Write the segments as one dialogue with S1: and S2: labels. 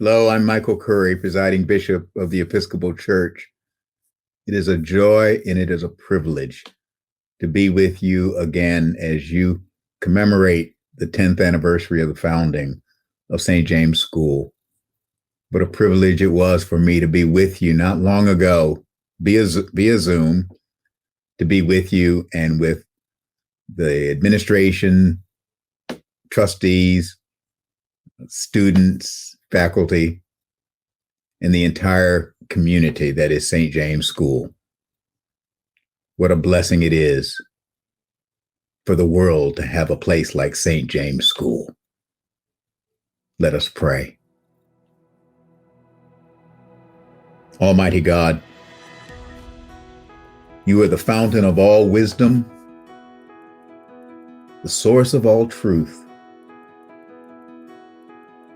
S1: Hello, I'm Michael Curry, presiding bishop of the Episcopal Church. It is a joy and it is a privilege to be with you again as you commemorate the 10th anniversary of the founding of St. James School. What a privilege it was for me to be with you not long ago, via Zoom, to be with you and with the administration, trustees, students, faculty, and the entire community that is St. James School. What a blessing it is for the world to have a place like St. James School. Let us pray. Almighty God, you are the fountain of all wisdom, the source of all truth,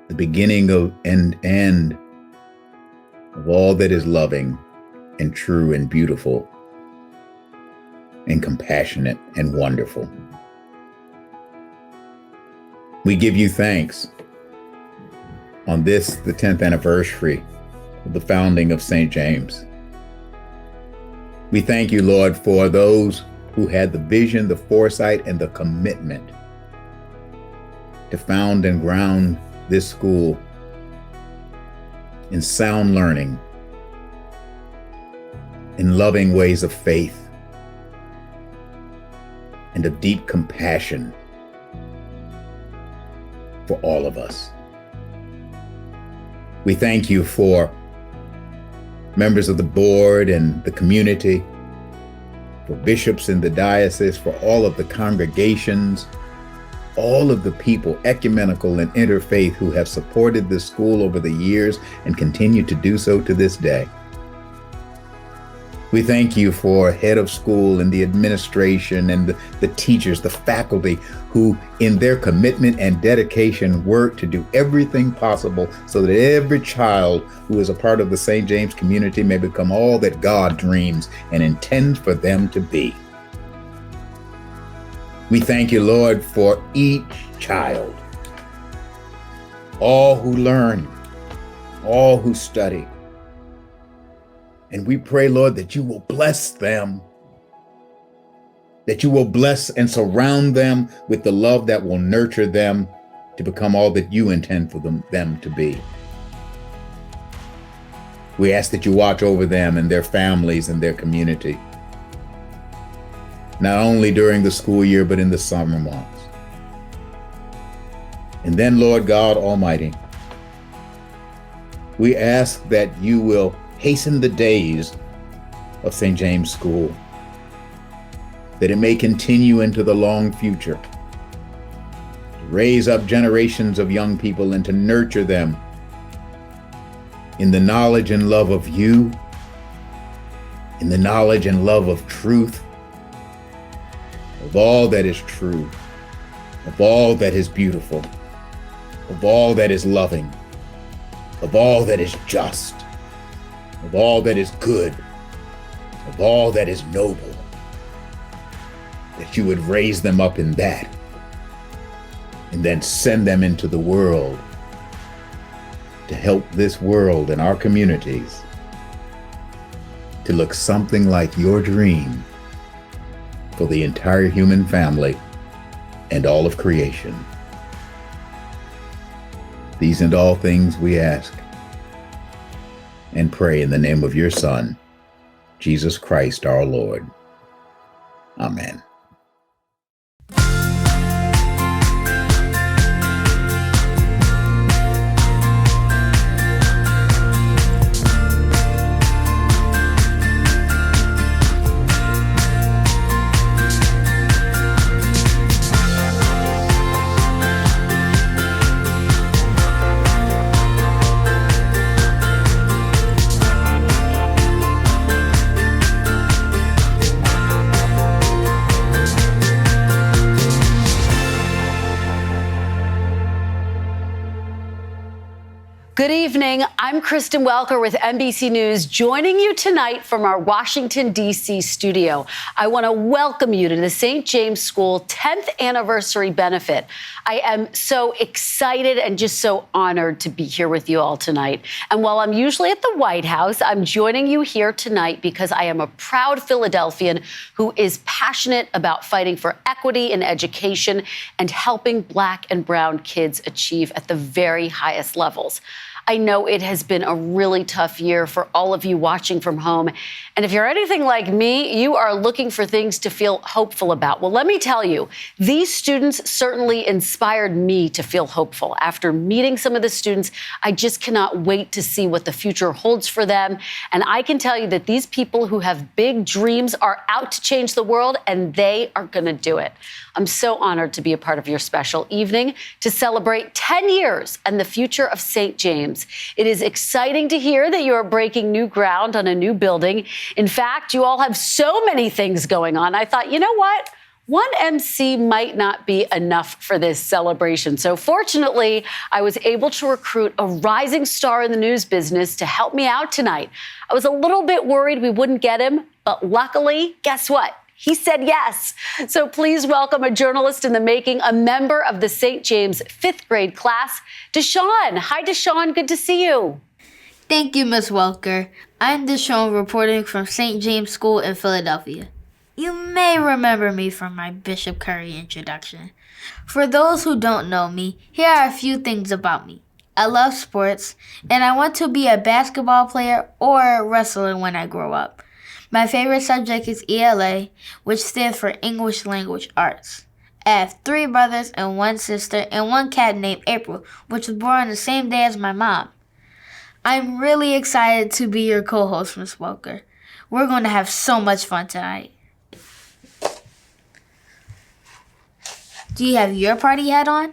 S1: the beginning of and end of all that is loving and true and beautiful and compassionate and wonderful. We give you thanks on this, the 10th anniversary of the founding of St. James. We thank you, Lord, for those who had the vision, the foresight, and the commitment to found and ground this school in sound learning, in loving ways of faith, and of deep compassion for all of us. We thank you for members of the board and the community, for bishops in the diocese, for all of the congregations, all of the people, ecumenical and interfaith, who have supported this school over the years and continue to do so to this day. We thank you for head of school and the administration and the teachers, the faculty, who in their commitment and dedication work to do everything possible so that every child who is a part of the St. James community may become all that God dreams and intends for them to be. We thank you, Lord, for each child, all who learn, all who study. And we pray, Lord, that you will bless them, that you will bless and surround them with the love that will nurture them to become all that you intend for them to be. We ask that you watch over them and their families and their community, not only during the school year, but in the summer months. And then, Lord God Almighty, we ask that you will hasten the days of St. James School, that it may continue into the long future, to raise up generations of young people and to nurture them in the knowledge and love of you, in the knowledge and love of truth, of all that is true, of all that is beautiful, of all that is loving, of all that is just, of all that is good, of all that is noble, that you would raise them up in that and then send them into the world to help this world and our communities to look something like your dream for the entire human family and all of creation. These and all things we ask and pray in the name of your Son, Jesus Christ our Lord. Amen.
S2: Good evening. I'm Kristen Welker with NBC News, joining you tonight from our Washington, D.C. studio. I want to welcome you to the St. James School 10th anniversary benefit. I am so excited and just so honored to be here with you all tonight. And while I'm usually at the White House, I'm joining you here tonight because I am a proud Philadelphian who is passionate about fighting for equity in education and helping Black and brown kids achieve at the very highest levels. I know it has been a really tough year for all of you watching from home. And if you're anything like me, you are looking for things to feel hopeful about. Well, let me tell you, these students certainly inspired me to feel hopeful. After meeting some of the students, I just cannot wait to see what the future holds for them. And I can tell you that these people who have big dreams are out to change the world, and they are going to do it. I'm so honored to be a part of your special evening to celebrate 10 years and the future of St. James. It is exciting to hear that you are breaking new ground on a new building. In fact, you all have so many things going on. I thought, you know what? One MC might not be enough for this celebration. So fortunately, I was able to recruit a rising star in the news business to help me out tonight. I was a little bit worried we wouldn't get him, but luckily, guess what? He said yes. So please welcome a journalist in the making, a member of the St. James 5th grade class, Deshawn. Hi, Deshawn. Good to see you.
S3: Thank you, Ms. Welker. I'm Deshawn reporting from St. James School in Philadelphia. You may remember me from my Bishop Curry introduction. For those who don't know me, here are a few things about me. I love sports, and I want to be a basketball player or a wrestler when I grow up. My favorite subject is ELA, which stands for English Language Arts. I have 3 brothers and 1 sister and 1 cat named April, which was born on the same day as my mom. I'm really excited to be your co-host, Ms. Welker. We're going to have so much fun tonight. Do you have your party hat on?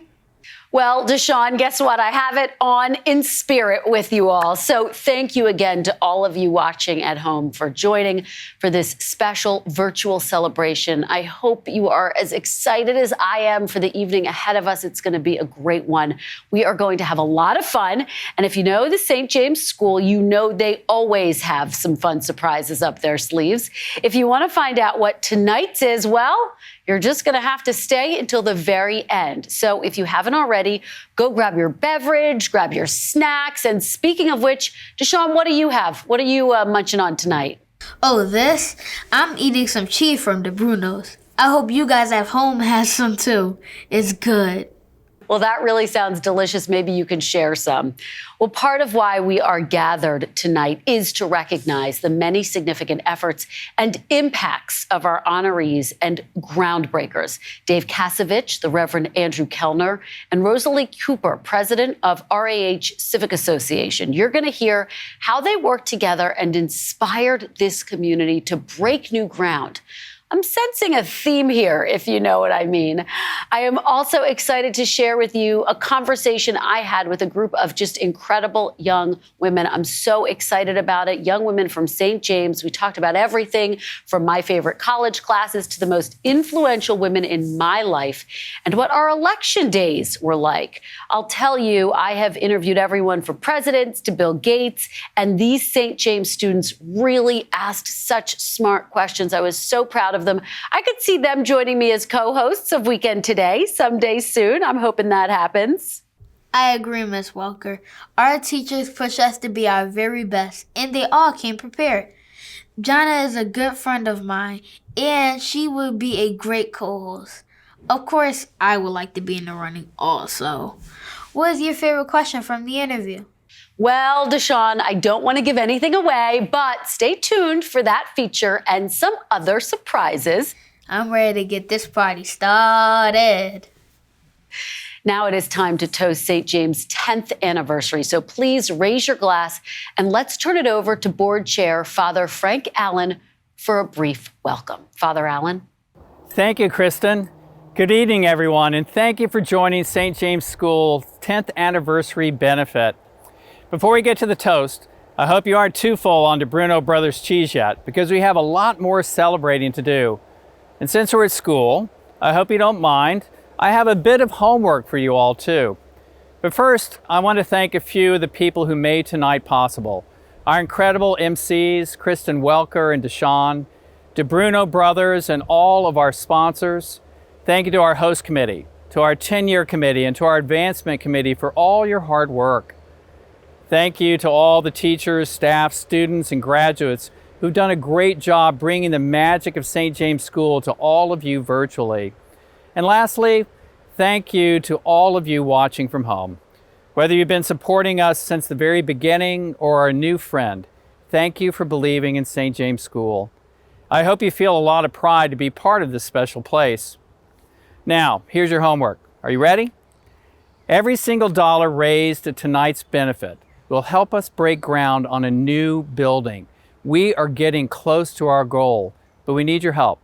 S2: Well, Deshawn, guess what? I have it on in spirit with you all. So thank you again to all of you watching at home for joining for this special virtual celebration. I hope you are as excited as I am for the evening ahead of us. It's going to be a great one. We are going to have a lot of fun. And if you know the St. James School, you know they always have some fun surprises up their sleeves. If you want to find out what tonight's is, well, you're just going to have to stay until the very end. So if you haven't already, go grab your beverage, grab your snacks. And speaking of which, Deshawn, what do you have? What are you munching on tonight?
S3: Oh, this? I'm eating some cheese from the Brunos. I hope you guys at home have some too. It's good.
S2: Well, that really sounds delicious. Maybe you can share some. Well, part of why we are gathered tonight is to recognize the many significant efforts and impacts of our honorees and groundbreakers. Dave Kasevich, the Reverend Andrew Kellner, and Rosalie Cooper, president of RAH Civic Association. You're going to hear how they worked together and inspired this community to break new ground. I'm sensing a theme here, if you know what I mean. I am also excited to share with you a conversation I had with a group of just incredible young women. I'm so excited about it. Young women from St. James. We talked about everything from my favorite college classes to the most influential women in my life and what our election days were like. I'll tell you, I have interviewed everyone from presidents to Bill Gates, and these St. James students really asked such smart questions. I was so proud of them. I could see them joining me as co-hosts of Weekend Today someday soon. I'm hoping that happens.
S3: I agree, Ms. Welker. Our teachers push us to be our very best, and they all came prepared. Jana is a good friend of mine, and she would be a great co-host. Of course, I would like to be in the running also. What is your favorite question from the interview?
S2: Well, Deshawn, I don't want to give anything away, but stay tuned for that feature and some other surprises.
S3: I'm ready to get this party started.
S2: Now it is time to toast St. James' 10th anniversary. So please raise your glass and let's turn it over to Board Chair Father Frank Allen for a brief welcome. Father Allen.
S4: Thank you, Kristen. Good evening, everyone, and thank you for joining St. James School's 10th anniversary benefit. Before we get to the toast, I hope you aren't too full on the Bruno Brothers cheese yet, because we have a lot more celebrating to do. And since we're at school, I hope you don't mind, I have a bit of homework for you all too. But first, I want to thank a few of the people who made tonight possible. Our incredible MCs, Kristen Welker and Deshawn, the Bruno brothers, and all of our sponsors. Thank you to our host committee, to our tenure committee, and to our advancement committee for all your hard work. Thank you to all the teachers, staff, students, and graduates who've done a great job bringing the magic of St. James School to all of you virtually. And lastly, thank you to all of you watching from home. Whether you've been supporting us since the very beginning or are a new friend, thank you for believing in St. James School. I hope you feel a lot of pride to be part of this special place. Now, here's your homework. Are you ready? Every single dollar raised at tonight's benefit will help us break ground on a new building. We are getting close to our goal, but we need your help.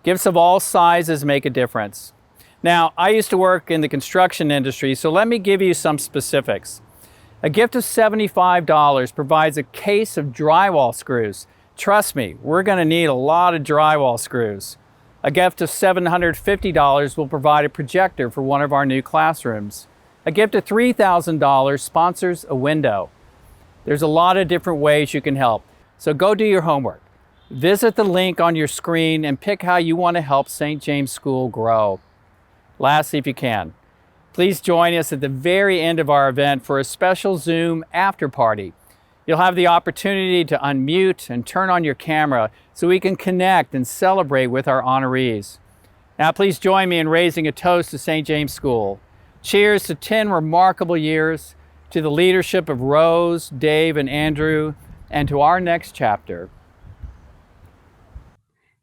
S4: Gifts of all sizes make a difference. Now, I used to work in the construction industry, so let me give you some specifics. A gift of $75 provides a case of drywall screws. Trust me, we're going to need a lot of drywall screws. A gift of $750 will provide a projector for one of our new classrooms. A gift of $3,000 sponsors a window. There's a lot of different ways you can help, so go do your homework. Visit the link on your screen and pick how you want to help St. James School grow. Lastly, if you can, please join us at the very end of our event for a special Zoom after party. You'll have the opportunity to unmute and turn on your camera so we can connect and celebrate with our honorees. Now, please join me in raising a toast to St. James School. Cheers to 10 remarkable years, to the leadership of Rose, Dave, and Andrew, and to our next chapter.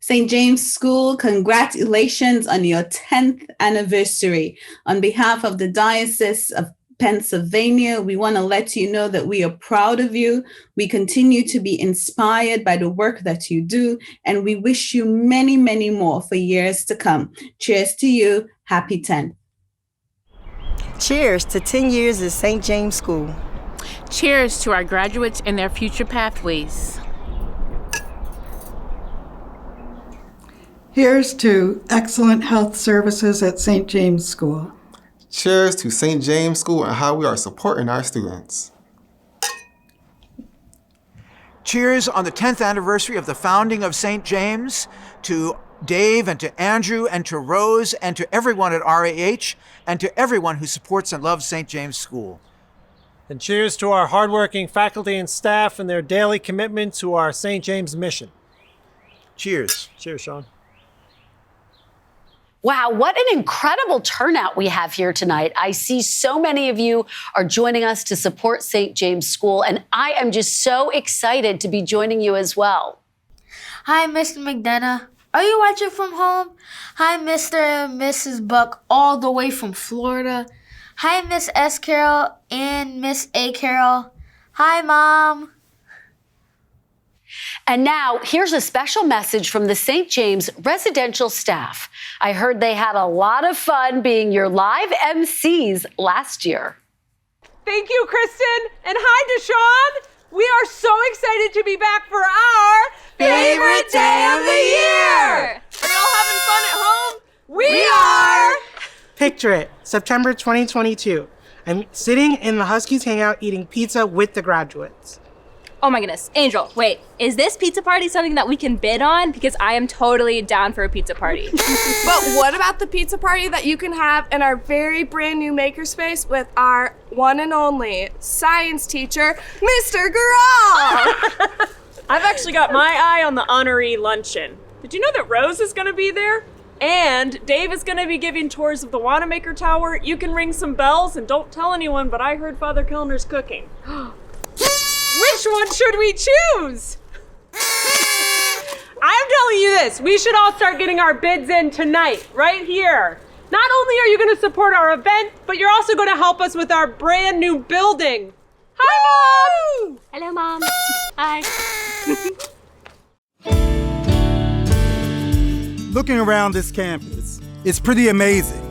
S5: St. James School, congratulations on your 10th anniversary. On behalf of the Diocese of Pennsylvania, we want to let you know that we are proud of you. We continue to be inspired by the work that you do, and we wish you many, many more for years to come. Cheers to you. Happy 10th.
S6: Cheers to 10 years at St. James School.
S7: Cheers to our graduates and their future pathways.
S8: Here's to excellent health services at St. James School.
S9: Cheers to St. James School and how we are supporting our students.
S10: Cheers on the 10th anniversary of the founding of St. James to Dave and to Andrew and to Rose and to everyone at RAH and to everyone who supports and loves St. James School.
S11: And cheers to our hardworking faculty and staff and their daily commitment to our St. James mission.
S10: Cheers.
S11: Cheers, Sean.
S2: Wow, what an incredible turnout we have here tonight. I see so many of you are joining us to support St. James School, and I am just so excited to be joining you as well.
S3: Hi, Mr. McDonough. Are you watching from home? Hi, Mr. and Mrs. Buck, all the way from Florida. Hi, Miss S. Carroll and Miss A. Carroll. Hi, Mom.
S2: And now, here's a special message from the St. James residential staff. I heard they had a lot of fun being your live MCs last year.
S12: Thank you, Kristen. And hi, Deshawn. We are so excited to be back for our favorite day of the year. Are y'all having fun at home? We are.
S13: Picture it, September 2022. I'm sitting in the Huskies Hangout eating pizza with the graduates.
S14: Oh my goodness. Angel, wait, is this pizza party something that we can bid on? Because I am totally down for a pizza party.
S15: But what about the pizza party that you can have in our very brand new makerspace with our one and only science teacher, Mr. Garral?
S12: I've actually got my eye on the honoree luncheon. Did you know that Rose is going to be there? And Dave is going to be giving tours of the Wanamaker Tower. You can ring some bells and don't tell anyone, but I heard Father Kellner's cooking. Which one should we choose? I'm telling you this, we should all start getting our bids in tonight, right here. Not only are you going to support our event, but you're also going to help us with our brand new building. Hi, Mom!
S14: Hello, Mom. Hi.
S16: Looking around this campus, it's pretty amazing.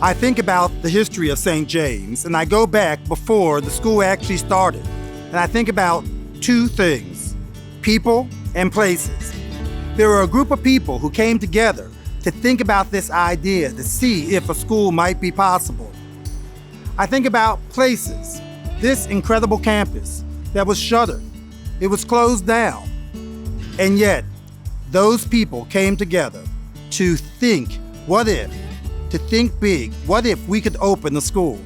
S16: I think about the history of St. James, and I go back before the school actually started. And I think about two things, people and places. There were a group of people who came together to think about this idea, to see if a school might be possible. I think about places, this incredible campus that was shuttered. It was closed down. And yet, those people came together to think, what if? To think big. What if we could open the school?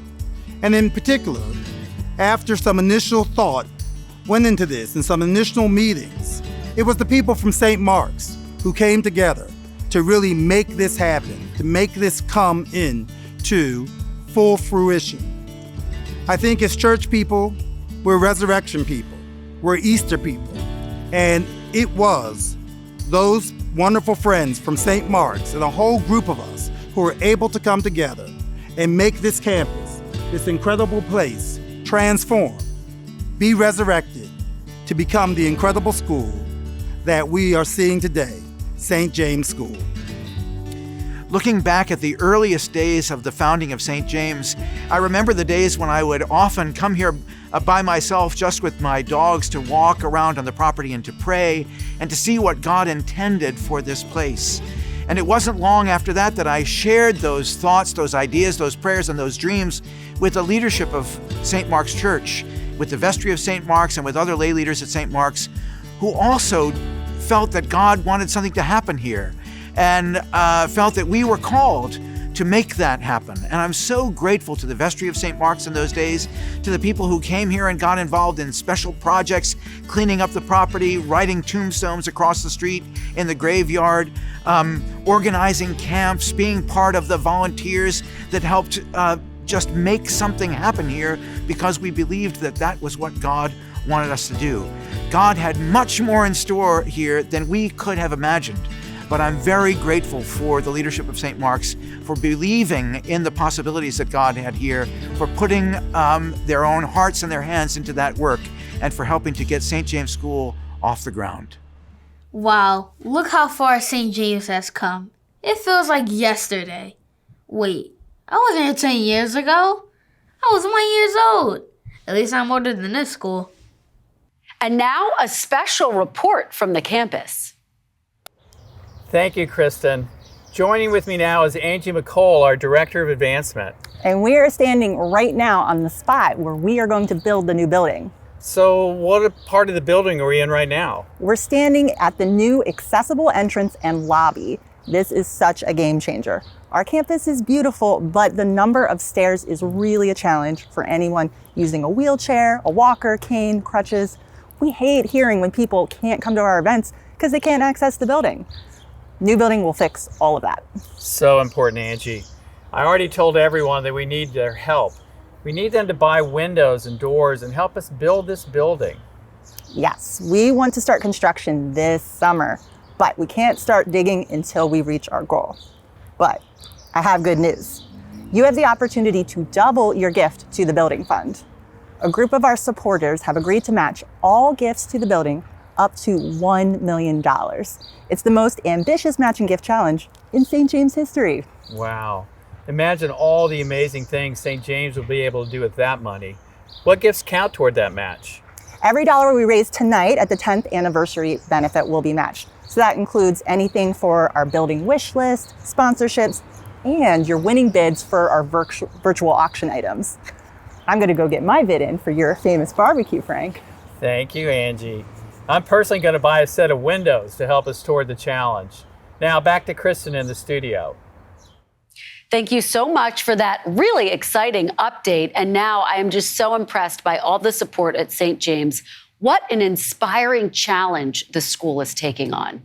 S16: And in particular, after some initial thought went into this and some initial meetings, it was the people from St. Mark's who came together to really make this happen, to make this come into full fruition. I think as church people, we're resurrection people, we're Easter people, and it was those wonderful friends from St. Mark's and a whole group of us who were able to come together and make this campus, this incredible place, transform, be resurrected to become the incredible school that we are seeing today, St. James School.
S10: Looking back at the earliest days of the founding of St. James, I remember the days when I would often come here by myself just with my dogs to walk around on the property and to pray and to see what God intended for this place. And it wasn't long after that that I shared those thoughts, those ideas, those prayers, and those dreams with the leadership of St. Mark's Church, with the vestry of St. Mark's and with other lay leaders at St. Mark's who also felt that God wanted something to happen here and felt that we were called to make that happen. And I'm so grateful to the vestry of St. Mark's in those days, to the people who came here and got involved in special projects, cleaning up the property, writing tombstones across the street in the graveyard, organizing camps, being part of the volunteers that helped just make something happen here because we believed that that was what God wanted us to do. God had much more in store here than we could have imagined. But I'm very grateful for the leadership of St. Mark's for believing in the possibilities that God had here, for putting their own hearts and their hands into that work, and for helping to get St. James School off the ground.
S3: Wow, look how far St. James has come. It feels like yesterday. Wait, I wasn't here 10 years ago. I was 1 year old. At least I'm older than this school.
S2: And now a special report from the campus.
S4: Thank you, Kristen. Joining with me now is Angie McCole, our Director of Advancement.
S17: And we are standing right now on the spot where we are going to build the new building.
S4: So what part of the building are we in right now?
S17: We're standing at the new accessible entrance and lobby. This is such a game changer. Our campus is beautiful, but the number of stairs is really a challenge for anyone using a wheelchair, a walker, cane, crutches. We hate hearing when people can't come to our events because they can't access the building. New building will fix all of that.
S4: So important, Angie. I already told everyone that we need their help. We need them to buy windows and doors and help us build this building.
S17: Yes, we want to start construction this summer, but we can't start digging until we reach our goal. But I have good news. You have the opportunity to double your gift to the building fund. A group of our supporters have agreed to match all gifts to the building up to $1 million. It's the most ambitious matching gift challenge in St. James history.
S4: Wow. Imagine all the amazing things St. James will be able to do with that money. What gifts count toward that match?
S17: Every dollar we raise tonight at the 10th anniversary benefit will be matched. So that includes anything for our building wish list, sponsorships, and your winning bids for our virtual auction items. I'm gonna go get my bid in for your famous barbecue, Frank.
S4: Thank you, Angie. I'm personally going to buy a set of windows to help us toward the challenge. Now back to Kristen in the studio.
S2: Thank you so much for that really exciting update. And now I am just so impressed by all the support at St. James. What an inspiring challenge the school is taking on.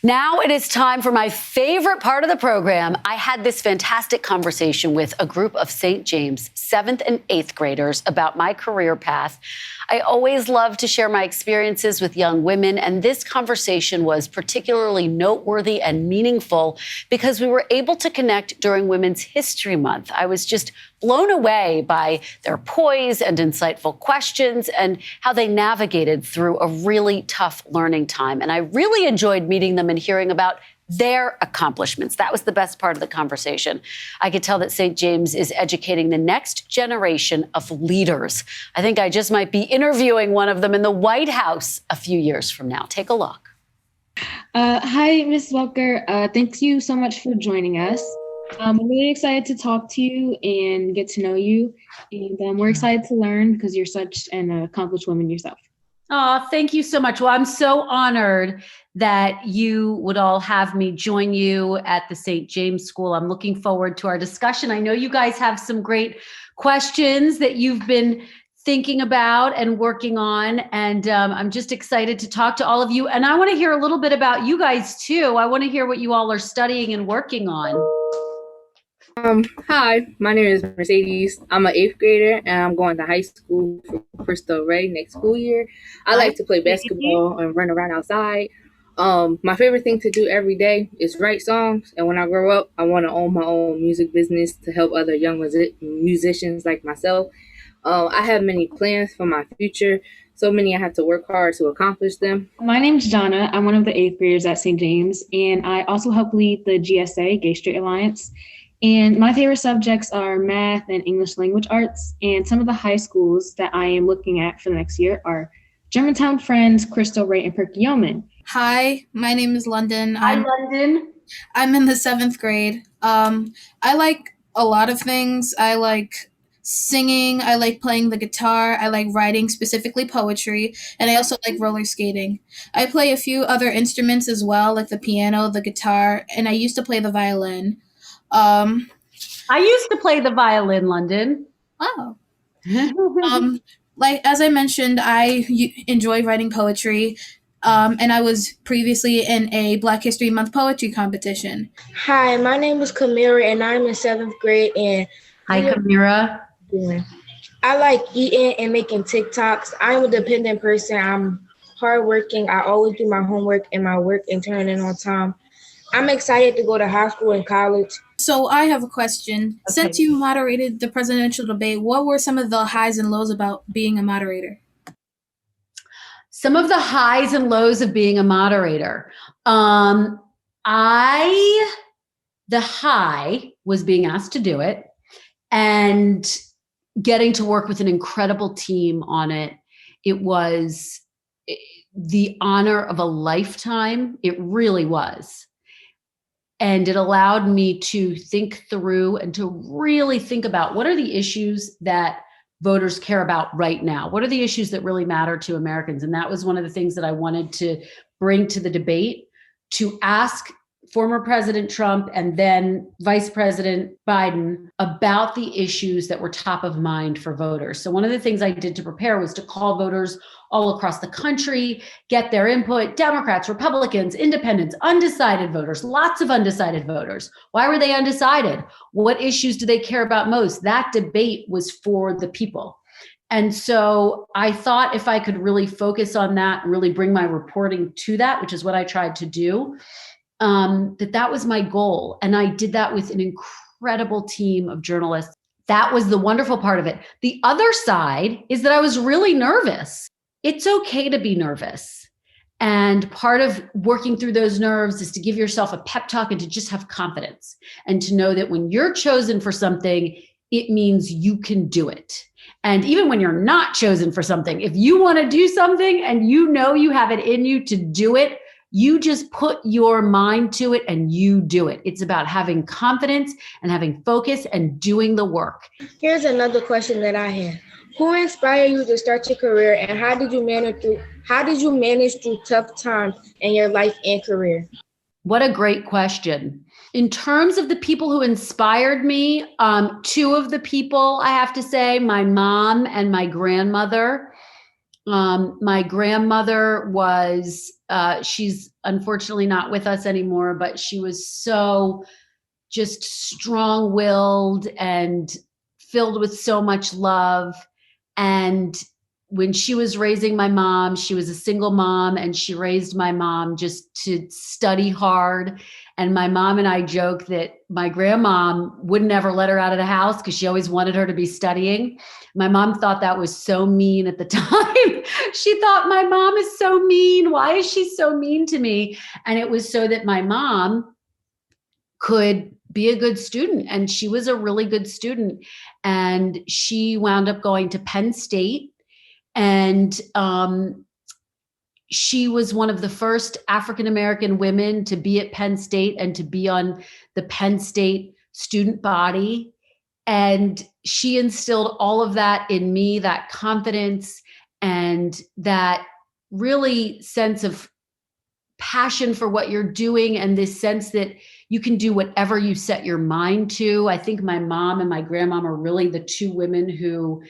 S2: Now it is time for my favorite part of the program. I had this fantastic conversation with a group of St. James 7th and 8th graders about my career path. I always love to share my experiences with young women, and this conversation was particularly noteworthy and meaningful because we were able to connect during Women's History Month. I was just blown away by their poise and insightful questions and how they navigated through a really tough learning time. And I really enjoyed meeting them and hearing about their accomplishments. That was the best part of the conversation. I could tell that St. James is educating the next generation of leaders. I think I just might be interviewing one of them in the White House a few years from now. Take a look.
S18: Hi, Ms. Welker. Thank you so much for joining us. I'm really excited to talk to you and get to know you. And we're excited to learn because you're such an accomplished woman yourself.
S2: Oh, thank you so much. Well, I'm so honored that you would all have me join you at the St. James School. I'm looking forward to our discussion. I know you guys have some great questions that you've been thinking about and working on. And I'm just excited to talk to all of you. And I want to hear a little bit about you guys too. I want to hear what you all are studying and working on.
S19: Hi, my name is Mercedes. I'm an 8th grader and I'm going to high school for Cristo Rey next school year. I like to play basketball and run around outside. My favorite thing to do every day is write songs. And when I grow up, I want to own my own music business to help other young musicians like myself. I have many plans for my future. So many I have to work hard to accomplish them.
S18: My name's Donna. I'm one of the 8th graders at St. James. And I also help lead the GSA, Gay Straight Alliance. And my favorite subjects are math and English language arts. And some of the high schools that I am looking at for the next year are Germantown Friends, Cristo Rey, and Perkiomen.
S20: Hi, my name is London.
S2: Hi, London.
S20: I'm in the 7th grade. I like a lot of things. I like singing. I like playing the guitar. I like writing, specifically poetry. And I also like roller skating. I play a few other instruments as well, like the piano, the guitar, and I used to play the violin.
S2: I used to play the violin, London.
S20: Oh. Like, as I mentioned, I enjoy writing poetry. And I was previously in a Black History Month poetry competition.
S21: Hi, my name is Kamira, and I'm in 7th grade. And
S2: hi, Kamira.
S21: I like eating and making TikToks. I'm a dependent person. I'm hardworking. I always do my homework and my work and turn in on time. I'm excited to go to high school and college.
S20: So I have a question.
S2: Okay.
S20: Since you moderated the presidential debate, what were some of the highs and lows about being a moderator?
S2: Some of the highs and lows of being a moderator. The high was being asked to do it and getting to work with an incredible team on it. It was the honor of a lifetime. It really was. And it allowed me to think through and to really think about what are the issues that voters care about right now? What are the issues that really matter to Americans? And that was one of the things that I wanted to bring to the debate, to ask former President Trump and then Vice President Biden about the issues that were top of mind for voters. So one of the things I did to prepare was to call voters all across the country, get their input, Democrats, Republicans, independents, undecided voters, lots of undecided voters. Why were they undecided? What issues do they care about most? That debate was for the people. And so I thought if I could really focus on that and really bring my reporting to that, which is what I tried to do, that was my goal. And I did that with an incredible team of journalists. That was the wonderful part of it. The other side is that I was really nervous. It's okay to be nervous. And part of working through those nerves is to give yourself a pep talk and to just have confidence and to know that when you're chosen for something, it means you can do it. And even when you're not chosen for something, if you want to do something and you know you have it in you to do it, you just put your mind to it and you do it. It's about having confidence and having focus and doing the work.
S21: Here's another question that I have. Who inspired you to start your career, and how did you manage through tough times in your life and career?
S2: What a great question. In terms of the people who inspired me, two of the people, I have to say, my mom and my grandmother. My grandmother was, she's unfortunately not with us anymore, but she was so just strong-willed and filled with so much love. And when she was raising my mom, she was a single mom and she raised my mom just to study hard. And my mom and I joke that my grandmom wouldn't ever let her out of the house because she always wanted her to be studying. My mom thought that was so mean at the time. She thought, my mom is so mean. Why is she so mean to me? And it was so that my mom could be a good student. And she was a really good student. And she wound up going to Penn State. And she was one of the first African-American women to be at Penn State and to be on the Penn State student body. And she instilled all of that in me, that confidence and that really sense of passion for what you're doing, and this sense that you can do whatever you set your mind to. I think my mom and my grandmom are really the two women who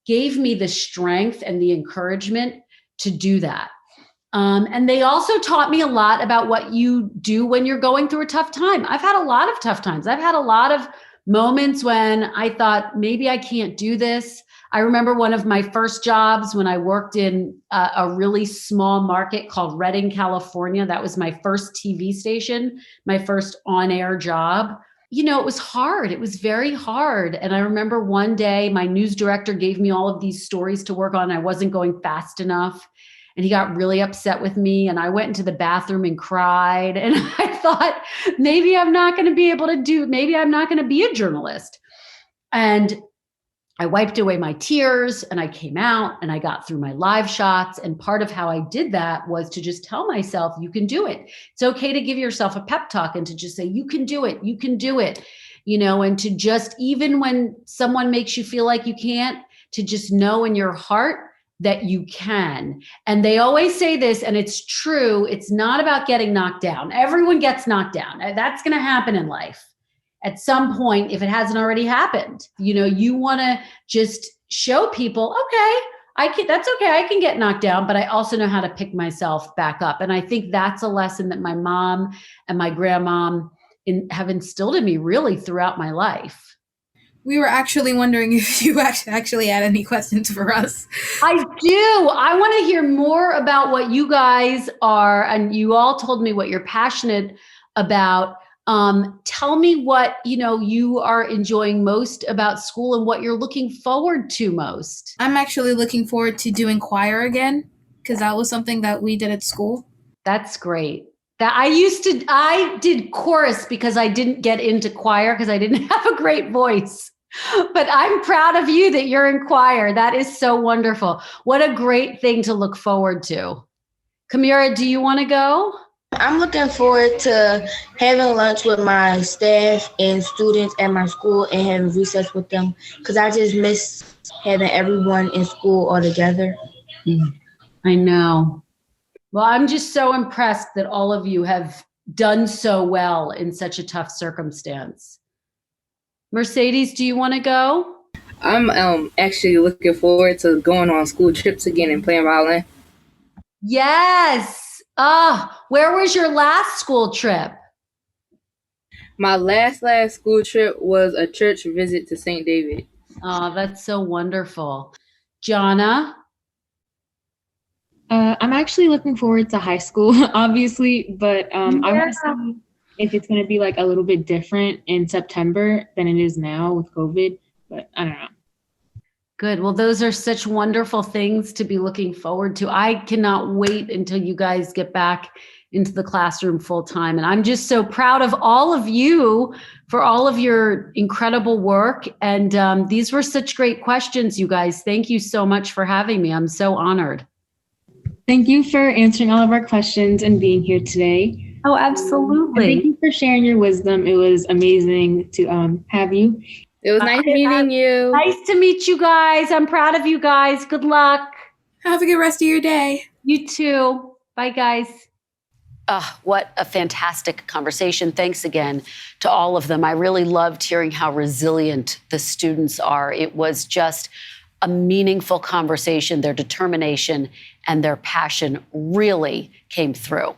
S2: gave me the strength and the encouragement to do that. And they also taught me a lot about what you do when you're going through a tough time. I've had a lot of tough times. I've had a lot of moments when I thought, maybe I can't do this. I remember one of my first jobs when I worked in a really small market called Redding, California. That was my first TV station, my first on-air job. You know, it was hard. It was very hard. And I remember one day my news director gave me all of these stories to work on. I wasn't going fast enough. And he got really upset with me. And I went into the bathroom and cried. And I thought, maybe I'm not going to be able to maybe I'm not going to be a journalist. And I wiped away my tears and I came out and I got through my live shots. And part of how I did that was to just tell myself, you can do it. It's okay to give yourself a pep talk and to just say, you can do it. You can do it. You know, and to just, even when someone makes you feel like you can't, to just know in your heart that you can. And they always say this, and it's true. It's not about getting knocked down. Everyone gets knocked down. That's going to happen in life at some point, if it hasn't already happened. You know, you want to just show people, okay, that's okay. I can get knocked down, but I also know how to pick myself back up. And I think that's a lesson that my mom and my grandmom have instilled in me really throughout my life.
S20: We were actually wondering if you actually had any questions for us.
S2: I do. I want to hear more about what you guys are, and you all told me what you're passionate about. Tell me what, you are enjoying most about school and what you're looking forward to most.
S20: I'm actually looking forward to doing choir again, because that was something that we did at school.
S2: That's great. I did chorus because I didn't get into choir because I didn't have a great voice. But I'm proud of you that you're in choir. That is so wonderful. What a great thing to look forward to. Kamira, do you want to go?
S21: I'm looking forward to having lunch with my staff and students at my school and having recess with them, because I just miss having everyone in school all together.
S2: I know. Well, I'm just so impressed that all of you have done so well in such a tough circumstance. Mercedes, do you want to go?
S19: I'm actually looking forward to going on school trips again and playing violin.
S2: Yes. Where was your last school trip?
S19: My last school trip was a church visit to St. David.
S2: Oh, that's so wonderful. Jonna?
S18: I'm actually looking forward to high school, obviously, but I want to see if it's going to be like a little bit different in September than it is now with COVID, but I don't know.
S2: Good. Well, those are such wonderful things to be looking forward to. I cannot wait until you guys get back into the classroom full time. And I'm just so proud of all of you for all of your incredible work. And these were such great questions, you guys. Thank you so much for having me. I'm so honored.
S18: Thank you for answering all of our questions and being here today.
S2: Oh, absolutely.
S18: Thank you for sharing your wisdom. It was amazing to have you.
S19: It was nice meeting you.
S2: Nice to meet you guys. I'm proud of you guys. Good luck.
S20: Have a good rest of your day.
S2: You too. Bye, guys. What a fantastic conversation. Thanks again to all of them. I really loved hearing how resilient the students are. It was just a meaningful conversation. Their determination and their passion really came through.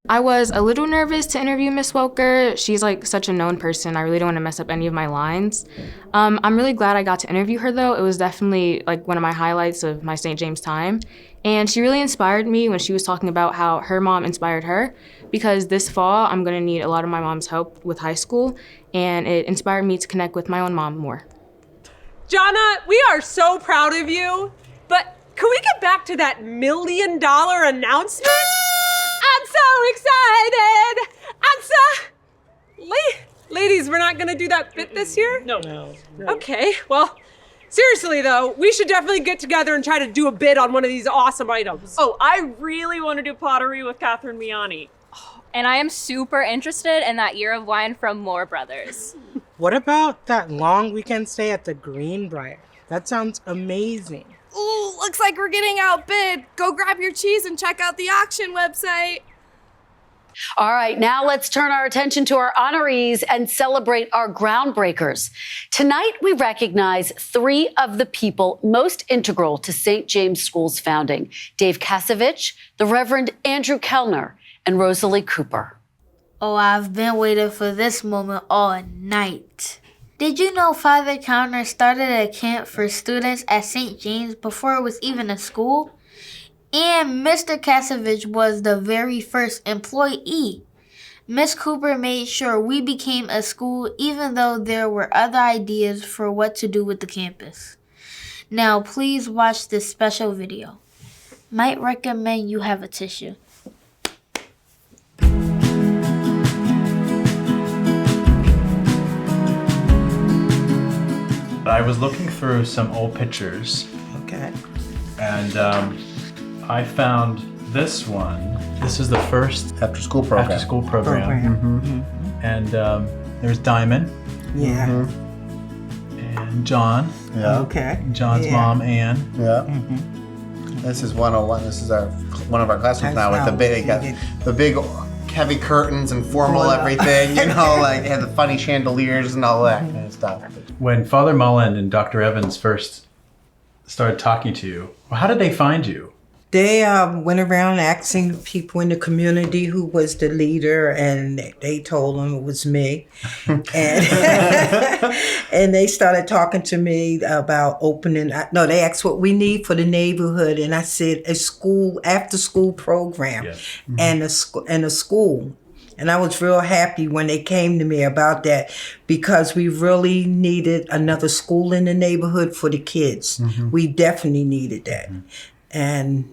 S1: I was a little nervous to interview Miss Welker. She's like such a known person. I really don't want to mess up any of my lines. I'm really glad I got to interview her though. It was definitely like one of my highlights of my St. James time. And she really inspired me when she was talking about how her mom inspired her, because this fall I'm going to need a lot of my mom's help with high school, and it inspired me to connect with my own mom more.
S12: Jonna, we are so proud of you, but can we get back to that $1 million announcement? I'm so excited! Ladies, we're not gonna do that bit this year?
S11: No.
S12: Okay, well, seriously though, we should definitely get together and try to do a bid on one of these awesome items. Oh, I really want to do pottery with Catherine Miani.
S14: And I am super interested in that year of wine from Moore Brothers.
S13: What about that long weekend stay at the Greenbrier? That sounds amazing.
S15: Ooh, looks like we're getting outbid. Go grab your cheese and check out the auction website.
S2: All right, now let's turn our attention to our honorees and celebrate our groundbreakers. Tonight, we recognize 3 of the people most integral to St. James School's founding: Dave Kasevich, the Reverend Andrew Kellner, and Rosalie Cooper.
S3: Oh, I've been waiting for this moment all night. Did you know Father Kellner started a camp for students at St. James before it was even a school? And Mr. Kasevich was the very first employee. Miss Cooper made sure we became a school even though there were other ideas for what to do with the campus. Now please watch this special video. Might recommend you have a tissue.
S5: I was looking through some old pictures.
S6: Okay.
S5: And I found this one. This is the first
S22: after-school program.
S5: And there's Diamond.
S6: Yeah.
S5: And John.
S22: Yeah.
S6: Okay.
S5: John's mom, Ann.
S22: Yeah. This is 101. This is one of our classrooms now with the big heavy curtains and formal everything, you know, like they have the funny chandeliers and all that kind of stuff.
S5: When Father Mullen and Dr. Evans first started talking to you, how did they find you?
S6: They went around asking people in the community who was the leader, and they told them it was me. And, and they started talking to me about opening. No, they asked what we need for the neighborhood, and I said a school, after-school program, and a school. And I was real happy when they came to me about that, because we really needed another school in the neighborhood for the kids. We definitely needed that. And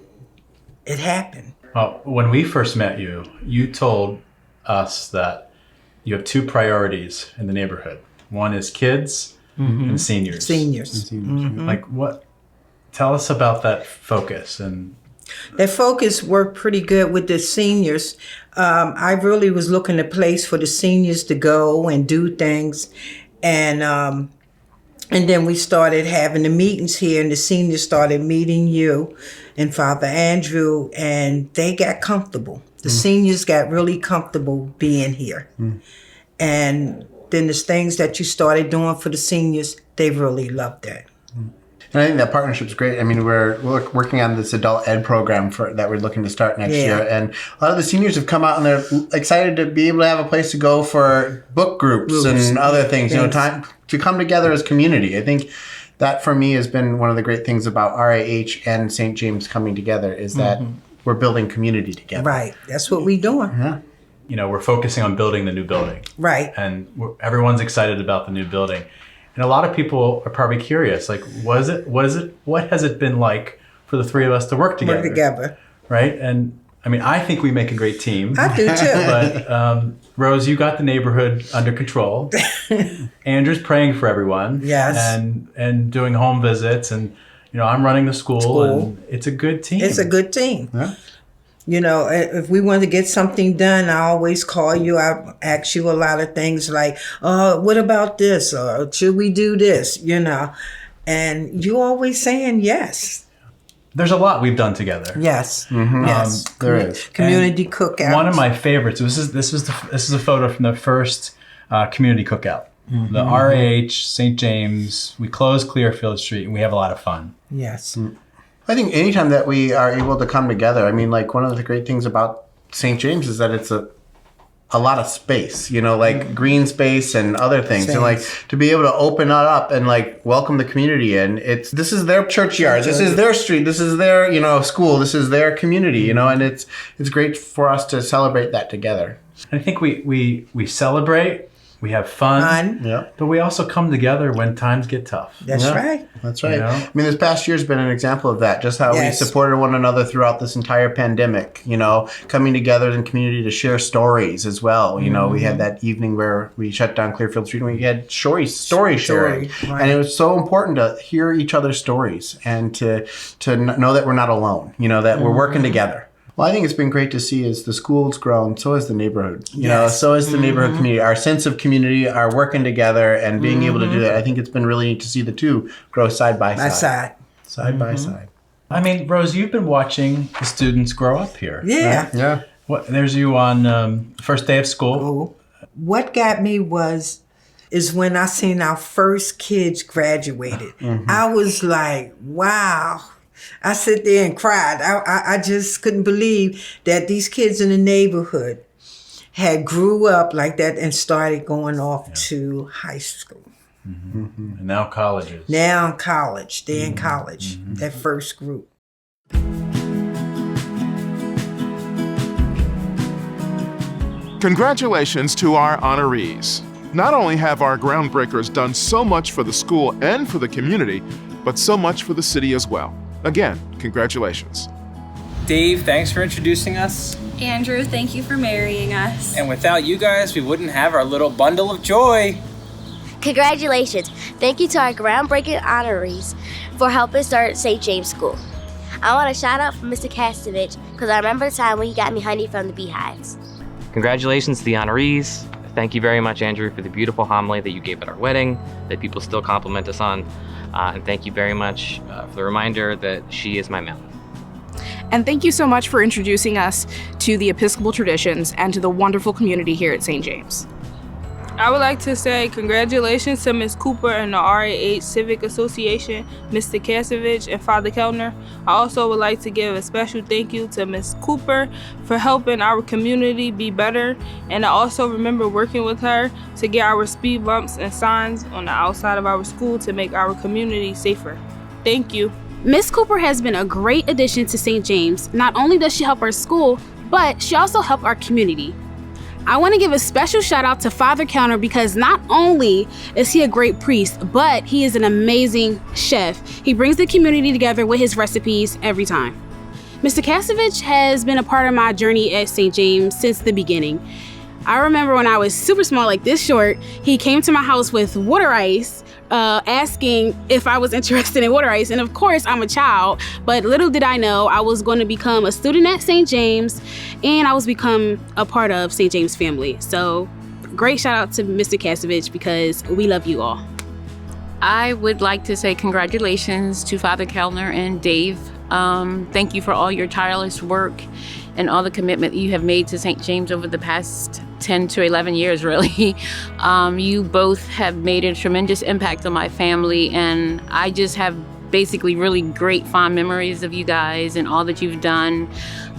S6: it happened.
S5: Well, when we first met you, you told us that you have 2 priorities in the neighborhood. One is kids and seniors.
S6: Seniors.
S5: Like what? Tell us about that focus. And
S6: that focus worked pretty good with the seniors. I really was looking at a place for the seniors to go and do things. And then we started having the meetings here, and the seniors started meeting you and Father Andrew, and they got comfortable. The seniors got really comfortable being here. And then the things that you started doing for the seniors, they really loved that.
S22: And I think that partnership's great. I mean, we're working on this adult ed program that we're looking to start next year. And a lot of the seniors have come out and they're excited to be able to have a place to go for book groups and other things, you know, time to come together as community. I think that for me has been one of the great things about RAH and St. James coming together is that we're building community together.
S6: Right. That's what we're doing.
S22: Yeah.
S5: You know, we're focusing on building the new building.
S6: Right.
S5: And everyone's excited about the new building. And a lot of people are probably curious, like, what has it been like for the 3 of us to work together? Right? And I mean, I think we make a great team.
S6: I do too.
S5: But Rose, you got the neighborhood under control. Andrew's praying for everyone.
S6: Yes.
S5: And doing home visits, and you know, I'm running the school. And it's a good team.
S6: It's a good team.
S22: Yeah.
S6: You know, if we want to get something done, I always call you. I ask you a lot of things like, what about this? Or should we do this? You know, and you always saying yes.
S5: There's a lot we've done together.
S6: Yes. Yes.
S22: There is.
S6: Community cookout.
S5: One of my favorites. This is a photo from the first community cookout. The RAH, St. James. We closed Clearfield Street, and we have a lot of fun.
S6: Yes.
S22: I think anytime that we are able to come together, I mean, like one of the great things about St. James is that it's a lot of space, you know, like green space and other things. And like to be able to open it up and like welcome the community in. This is their churchyard, this is their street, this is their, you know, school, this is their community, you know, and it's great for us to celebrate that together.
S5: I think we celebrate. We have fun, but we also come together when times get tough.
S6: That's right.
S22: That's right.
S5: You know?
S22: I mean, this past year's been an example of that, just how we supported one another throughout this entire pandemic, you know, coming together in community to share stories as well. You know, we had that evening where we shut down Clearfield Street and we had story sharing. Right. And it was so important to hear each other's stories and to know that we're not alone, you know, that we're working together. Well, I think it's been great to see as the school's grown, so has the neighborhood. You know, so has the neighborhood community. Our sense of community, our working together, and being able to do that. I think it's been really neat to see the two grow side by side. Side by side.
S5: I mean, Rose, you've been watching the students grow up here.
S6: Yeah.
S5: Right? Yeah. There's you on first day of school.
S6: What got me is when I seen our first kids graduated. I was like, wow. I sit there and cried. I just couldn't believe that these kids in the neighborhood had grew up like that and started going off to high school.
S5: And now colleges.
S6: Now college. They're in college, that first group.
S7: Congratulations to our honorees. Not only have our groundbreakers done so much for the school and for the community, but so much for the city as well. Again, congratulations.
S8: Dave, thanks for introducing us.
S23: Andrew, thank you for marrying us.
S8: And without you guys, we wouldn't have our little bundle of joy.
S24: Congratulations. Thank you to our groundbreaking honorees for helping start St. James School. I want a shout out from Mr. Kastovich because I remember the time when he got me honey from the beehives.
S25: Congratulations to the honorees. Thank you very much, Andrew, for the beautiful homily that you gave at our wedding that people still compliment us on. And thank you very much for the reminder that she is my mouth.
S26: And thank you so much for introducing us to the Episcopal traditions and to the wonderful community here at St. James.
S27: I would like to say congratulations to Ms. Cooper and the RAH Civic Association, Mr. Kasovich and Father Kellner. I also would like to give a special thank you to Ms. Cooper for helping our community be better. And I also remember working with her to get our speed bumps and signs on the outside of our school to make our community safer. Thank you.
S26: Ms. Cooper has been a great addition to St. James. Not only does she help our school, but she also helped our community. I want to give a special shout out to Father Kellner because not only is he a great priest, but he is an amazing chef. He brings the community together with his recipes every time. Mr. Kasovich has been a part of my journey at St. James since the beginning. I remember when I was super small, like this short, he came to my house with water ice, asking if I was interested in water ice. And of course, I'm a child, but little did I know I was going to become a student at St. James and I was become a part of St. James family. So great shout out to Mr. Kasovich because we love you all.
S28: I would like to say congratulations to Father Kellner and Dave. Thank you for all your tireless work and all the commitment you have made to St. James over the past 10 to 11 years, really. You both have made a tremendous impact on my family, and I just have basically really great fond memories of you guys and all that you've done.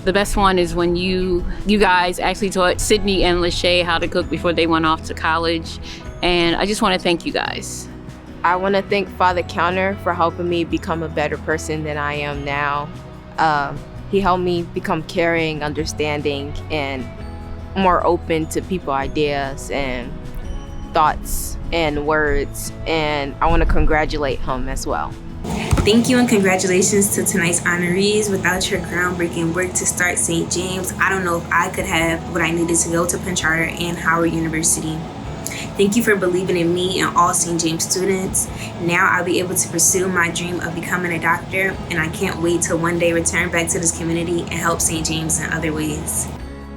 S28: The best one is when you guys actually taught Sydney and Lachey how to cook before they went off to college, and I just want to thank you guys.
S29: I want to thank Father Kellner for helping me become a better person than I am now. He helped me become caring, understanding, and more open to people's ideas and thoughts and words. And I want to congratulate him as well.
S30: Thank you and congratulations to tonight's honorees. Without your groundbreaking work to start St. James, I don't know if I could have what I needed to go to Penn Charter and Howard University. Thank you for believing in me and all St. James students. Now I'll be able to pursue my dream of becoming a doctor, and I can't wait to one day return back to this community and help St. James in other ways.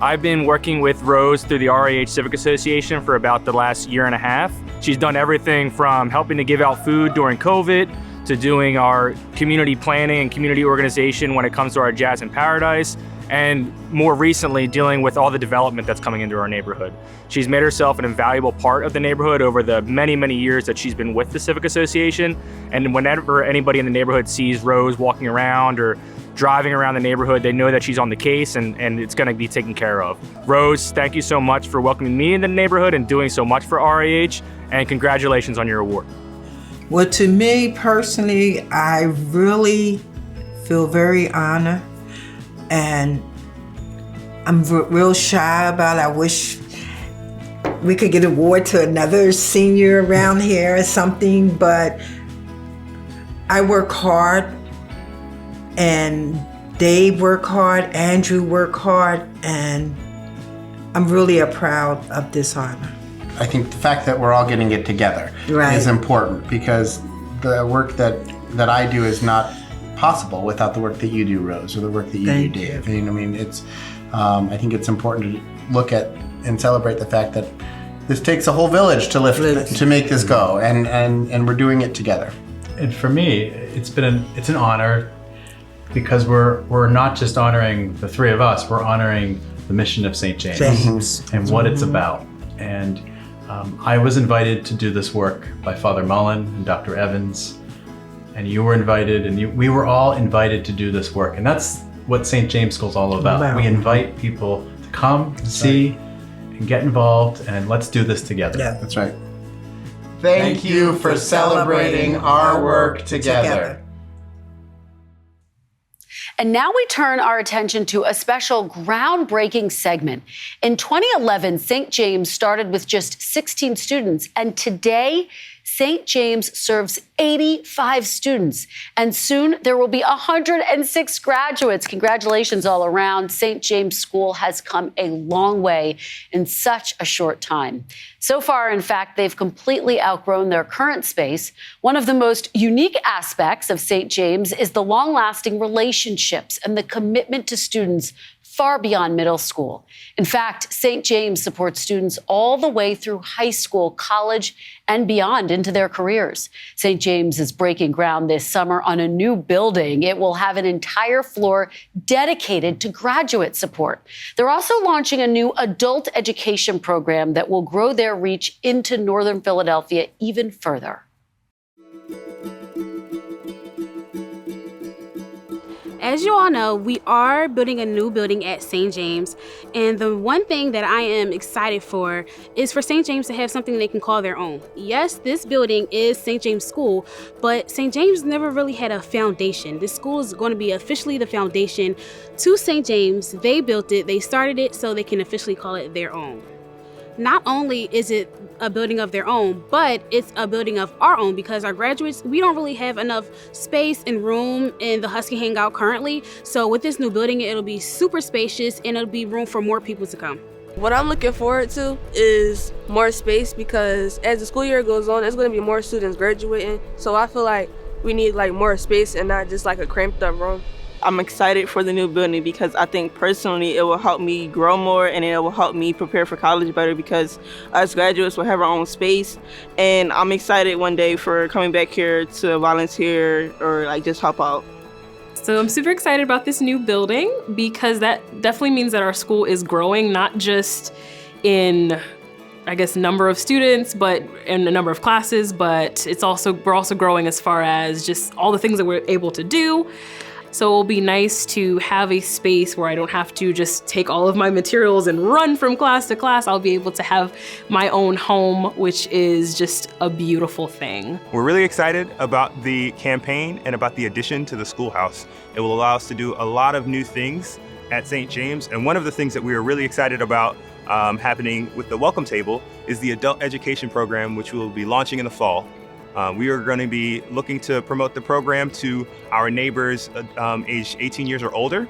S31: I've been working with Rose through the RAH Civic Association for about the last year and a half. She's done everything from helping to give out food during COVID to doing our community planning and community organization when it comes to our Jazz in Paradise, and more recently dealing with all the development that's coming into our neighborhood. She's made herself an invaluable part of the neighborhood over the many, many years that she's been with the Civic Association. And whenever anybody in the neighborhood sees Rose walking around or driving around the neighborhood, they know that she's on the case and it's gonna be taken care of. Rose, thank you so much for welcoming me in the neighborhood and doing so much for RAH, and congratulations on your award.
S6: Well, to me personally, I really feel very honored, and I'm real shy about it. I wish we could get an award to another senior around here or something, but I work hard, and Dave work hard, Andrew work hard, and I'm really proud of this honor.
S22: I think the fact that we're all getting it together is important, because the work that I do is not possible without the work that you do, Rose, or the work that you do, Dave. And, I mean, it's. I think it's important to look at and celebrate the fact that this takes a whole village to make this go, and we're doing it together.
S5: And for me, it's an honor, because we're not just honoring the three of us, we're honoring the mission of St. James and what it's about. And I was invited to do this work by Father Mullen and Dr. Evans, and you were invited, and we were all invited to do this work. And that's what St. James School is all about. We invite people to come, see, and get involved, and let's do this together.
S22: Yeah, that's right. Thank you for celebrating our work together.
S2: And now we turn our attention to a special groundbreaking segment. In 2011, St. James started with just 16 students, and today, St. James serves 85 students, and soon there will be 106 graduates. Congratulations all around. St. James School has come a long way in such a short time. So far, in fact, they've completely outgrown their current space. One of the most unique aspects of St. James is the long-lasting relationships and the commitment to students far beyond middle school. In fact, St. James supports students all the way through high school, college, and beyond into their careers. St. James is breaking ground this summer on a new building. It will have an entire floor dedicated to graduate support. They're also launching a new adult education program that will grow their reach into Northern Philadelphia even further.
S26: As you all know, we are building a new building at St. James, and the one thing that I am excited for is for St. James to have something they can call their own. Yes, this building is St. James School, but St. James never really had a foundation. This school is going to be officially the foundation to St. James. They built it, they started it, so they can officially call it their own. Not only is it a building of their own, but it's a building of our own, because our graduates, we don't really have enough space and room in the Husky Hangout currently. So with this new building, it'll be super spacious and it'll be room for more people to come.
S29: What I'm looking forward to is more space, because as the school year goes on, there's going to be more students graduating. So I feel like we need more space and not just a cramped up room.
S1: I'm excited for the new building because I think personally it will help me grow more, and it will help me prepare for college better, because us graduates will have our own space. And I'm excited one day for coming back here to volunteer or just help out.
S12: So I'm super excited about this new building, because that definitely means that our school is growing, not just in number of students, but in the number of classes, but we're also growing as far as just all the things that we're able to do. So it'll be nice to have a space where I don't have to just take all of my materials and run from class to class. I'll be able to have my own home, which is just a beautiful thing.
S4: We're really excited about the campaign and about the addition to the schoolhouse. It will allow us to do a lot of new things at St. James. And one of the things that we are really excited about happening with the Welcome Table is the adult education program, which we will be launching in the fall. We are going to be looking to promote the program to our neighbors aged 18 years or older.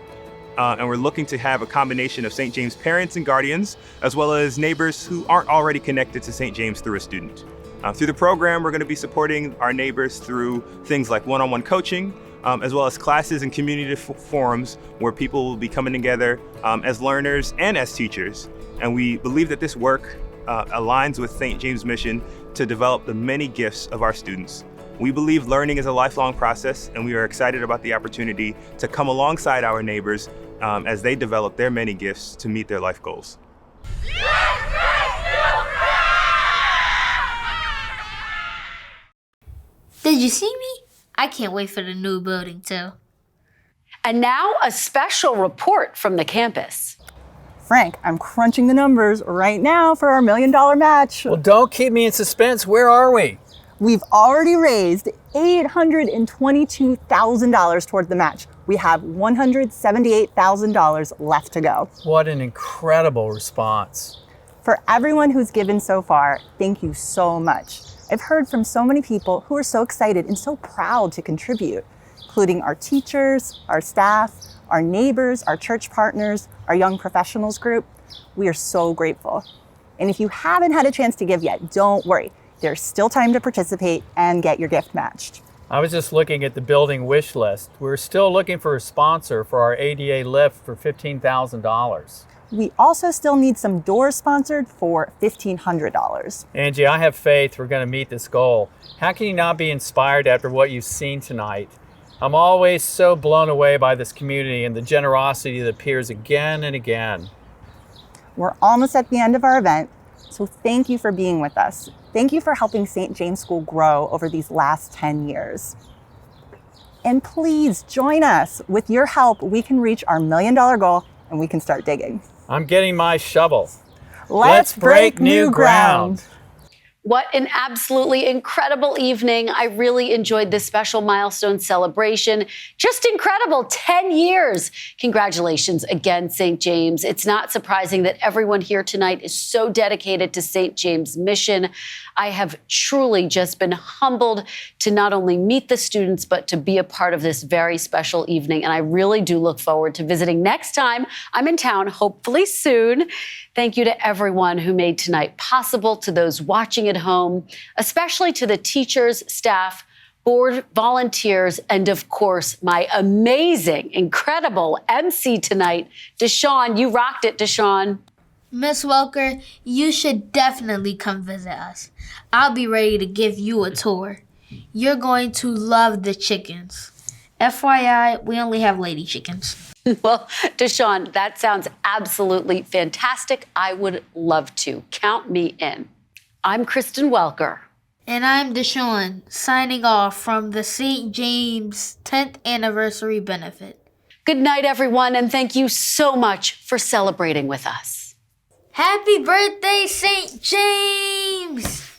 S4: And we're looking to have a combination of St. James parents and guardians, as well as neighbors who aren't already connected to St. James through a student. Through the program, we're going to be supporting our neighbors through things like one-on-one coaching, as well as classes and community forums where people will be coming together as learners and as teachers. And we believe that this work aligns with St. James' mission to develop the many gifts of our students. We believe learning is a lifelong process, and we are excited about the opportunity to come alongside our neighbors as they develop their many gifts to meet their life goals.
S3: Did you see me? I can't wait for the new building too.
S2: And now a special report from the campus.
S9: Frank, I'm crunching the numbers right now for our $1 million match.
S10: Well, don't keep me in suspense. Where are we?
S9: We've already raised $822,000 towards the match. We have $178,000 left to go.
S10: What an incredible response.
S9: For everyone who's given so far, thank you so much. I've heard from so many people who are so excited and so proud to contribute, including our teachers, our staff, our neighbors, our church partners, our young professionals group. We are so grateful. And if you haven't had a chance to give yet, don't worry. There's still time to participate and get your gift matched.
S10: I was just looking at the building wish list. We're still looking for a sponsor for our ADA lift for $15,000.
S9: We also still need some doors sponsored for $1,500.
S10: Angie, I have faith we're going to meet this goal. How can you not be inspired after what you've seen tonight? I'm always so blown away by this community and the generosity that appears again and again.
S9: We're almost at the end of our event, so thank you for being with us. Thank you for helping St. James School grow over these last 10 years. And please join us. With your help, we can reach our $1 million goal and we can start digging.
S10: I'm getting my shovel.
S9: Let's break new ground.
S2: What an absolutely incredible evening. I really enjoyed this special milestone celebration. Just incredible, 10 years. Congratulations again, St. James. It's not surprising that everyone here tonight is so dedicated to St. James' mission. I have truly just been humbled to not only meet the students, but to be a part of this very special evening. And I really do look forward to visiting next time I'm in town, hopefully soon. Thank you to everyone who made tonight possible, to those watching at home, especially to the teachers, staff, board volunteers, and of course, my amazing, incredible MC tonight, Deshawn. You rocked it, Deshawn.
S3: Miss Welker, you should definitely come visit us. I'll be ready to give you a tour. You're going to love the chickens. FYI, we only have lady chickens.
S2: Well, Deshawn, that sounds absolutely fantastic. I would love to. Count me in. I'm Kristen Welker.
S3: And I'm Deshawn, signing off from the St. James 10th Anniversary Benefit.
S2: Good night, everyone, and thank you so much for celebrating with us.
S3: Happy birthday, St. James!